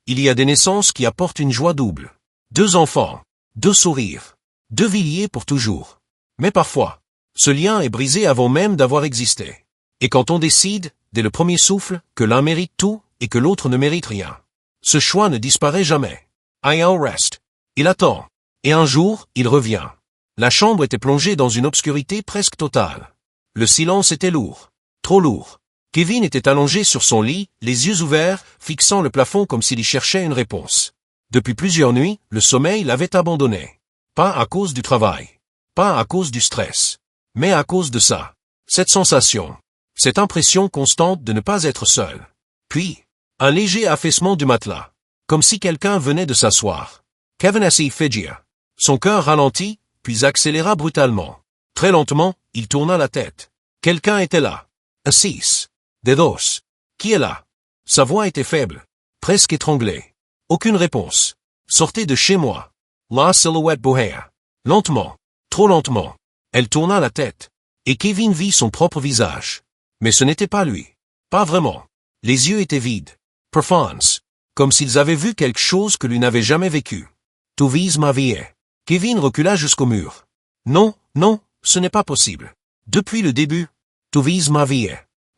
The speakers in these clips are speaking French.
Il y a des naissances qui apportent une joie double. 2 enfants, 2 sourires, 2 vies liées pour toujours. Mais parfois, ce lien est brisé avant même d'avoir existé. Et quand on décide, dès le premier souffle, que l'un mérite tout et que l'autre ne mérite rien, ce choix ne disparaît jamais. I'll rest. Il attend. Et un jour, il revient. La chambre était plongée dans une obscurité presque totale. Le silence était lourd. Trop lourd. Kevin était allongé sur son lit, les yeux ouverts, fixant le plafond comme s'il y cherchait une réponse. Depuis plusieurs nuits, le sommeil l'avait abandonné. Pas à cause du travail. Pas à cause du stress. Mais à cause de ça. Cette sensation. Cette impression constante de ne pas être seul. Puis, un léger affaissement du matelas. Comme si quelqu'un venait de s'asseoir. Kevin assit fidgia. Son cœur ralentit, puis accéléra brutalement. Très lentement, il tourna la tête. Quelqu'un était là. Assis. De dos. Qui est là? Sa voix était faible. Presque étranglée. Aucune réponse. Sortez de chez moi. La silhouette bougeait. Lentement. Trop lentement. Elle tourna la tête. Et Kevin vit son propre visage. Mais ce n'était pas lui. Pas vraiment. Les yeux étaient vides. Profonds. Comme s'ils avaient vu quelque chose que lui n'avait jamais vécu. Tu vises ma vie. Kevin recula jusqu'au mur. Non, non, ce n'est pas possible. Depuis le début. Tu vises ma vie.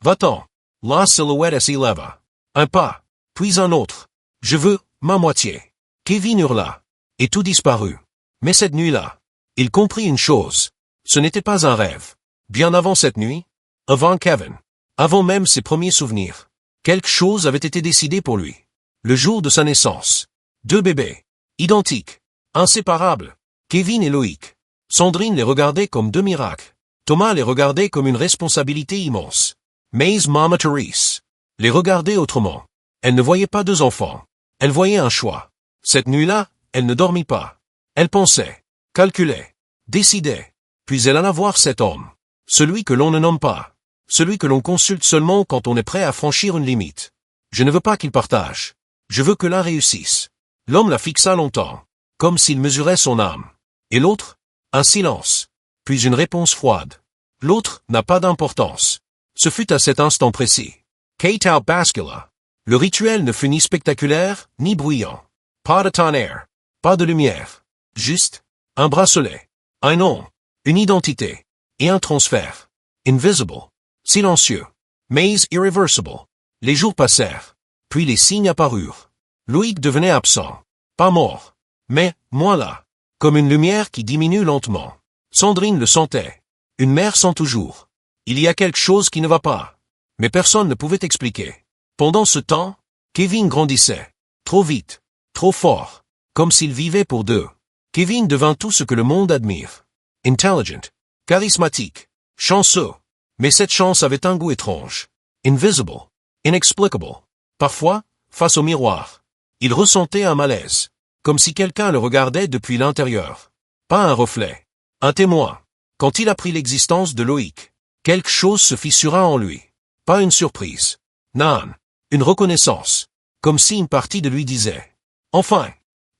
Va-t'en. La silhouette s'éleva. Un pas. Puis un autre. Je veux, ma moitié. Kevin hurla. Et tout disparut. Mais cette nuit-là, il comprit une chose. Ce n'était pas un rêve. Bien avant cette nuit, avant Kevin, avant même ses premiers souvenirs, quelque chose avait été décidé pour lui. Le jour de sa naissance. 2 bébés. Identiques. Inséparables. Kevin et Loïc. Sandrine les regardait comme 2 miracles. Thomas les regardait comme une responsabilité immense. Mais Mama Therese les regardait autrement. Elle ne voyait pas 2 enfants. Elle voyait un choix. Cette nuit-là, elle ne dormit pas. Elle pensait, calculait, décidait. Puis elle alla voir cet homme. Celui que l'on ne nomme pas. Celui que l'on consulte seulement quand on est prêt à franchir une limite. Je ne veux pas qu'il partage. Je veux que l'un réussisse. L'homme la fixa longtemps, comme s'il mesurait son âme. Et l'autre? Un silence. Puis une réponse froide. L'autre n'a pas d'importance. Ce fut à cet instant précis. Kate out bascula. Le rituel ne fut ni spectaculaire, ni bruyant. Pas de tonnerre. Pas de lumière. Juste, un bracelet. Un nom. Une identité. Et un transfert. Invisible. Silencieux. Mais irreversible. Les jours passèrent. Puis les signes apparurent. Loïc devenait absent. Pas mort. Mais, moins là. Comme une lumière qui diminue lentement. Sandrine le sentait. Une mère sent toujours. Il y a quelque chose qui ne va pas. Mais personne ne pouvait expliquer. Pendant ce temps, Kevin grandissait. Trop vite. Trop fort. Comme s'il vivait pour 2. Kevin devint tout ce que le monde admire. Intelligent. Charismatique. Chanceux. Mais cette chance avait un goût étrange. Invisible. Inexplicable. Parfois, face au miroir, il ressentait un malaise. Comme si quelqu'un le regardait depuis l'intérieur. Pas un reflet. Un témoin. Quand il apprit l'existence de Loïc, quelque chose se fissura en lui. Pas une surprise. Non. Une reconnaissance. Comme si une partie de lui disait. Enfin.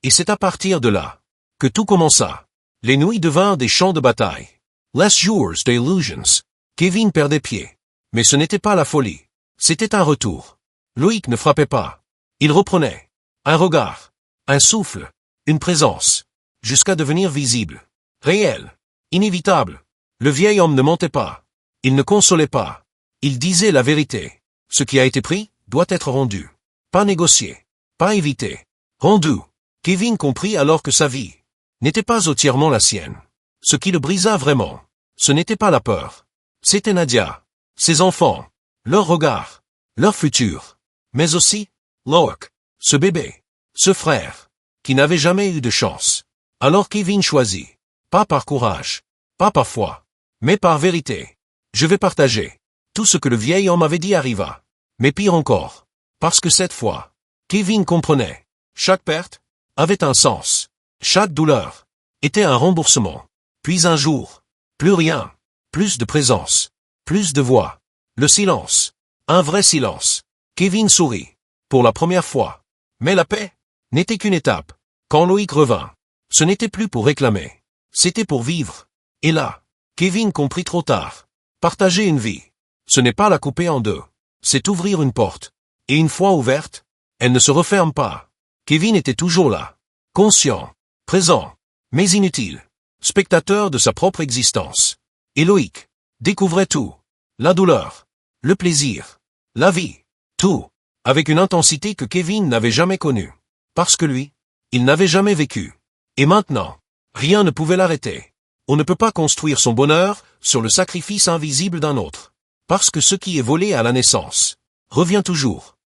Et c'est à partir de là que tout commença. Les nuits devinrent des champs de bataille. Less jours d'illusions. Kevin perdait pied. Mais ce n'était pas la folie. C'était un retour. Loïc ne frappait pas. Il reprenait. Un regard. Un souffle. Une présence. Jusqu'à devenir visible. Réel. Inévitable. Le vieil homme ne mentait pas. Il ne consolait pas. Il disait la vérité. Ce qui a été pris doit être rendu. Pas négocié. Pas évité. Rendu. Kevin comprit alors que sa vie n'était pas entièrement la sienne. Ce qui le brisa vraiment, ce n'était pas la peur. C'était Nadia, ses enfants, leur regard, leur futur. Mais aussi, Loïc, ce bébé, ce frère, qui n'avait jamais eu de chance. Alors Kevin choisit. Pas par courage, pas par foi, mais par vérité. Je vais partager. Tout ce que le vieil homme avait dit arriva. Mais pire encore. Parce que cette fois, Kevin comprenait. Chaque perte avait un sens. Chaque douleur était un remboursement. Puis un jour, plus rien. Plus de présence. Plus de voix. Le silence. Un vrai silence. Kevin sourit. Pour la première fois. Mais la paix n'était qu'une étape. Quand Loïc revint, ce n'était plus pour réclamer. C'était pour vivre. Et là, Kevin comprit trop tard. Partager une vie, ce n'est pas la couper en 2. C'est ouvrir une porte. Et une fois ouverte, elle ne se referme pas. Kevin était toujours là. Conscient, présent, mais inutile. Spectateur de sa propre existence. Et Loïc découvrait tout. La douleur, le plaisir, la vie, tout, avec une intensité que Kevin n'avait jamais connue. Parce que lui, il n'avait jamais vécu. Et maintenant, rien ne pouvait l'arrêter. On ne peut pas construire son bonheur sur le sacrifice invisible d'un autre. Parce que ce qui est volé à la naissance revient toujours.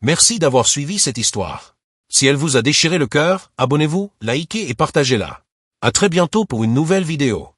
Merci d'avoir suivi cette histoire. Si elle vous a déchiré le cœur, abonnez-vous, likez et partagez-la. À très bientôt pour une nouvelle vidéo.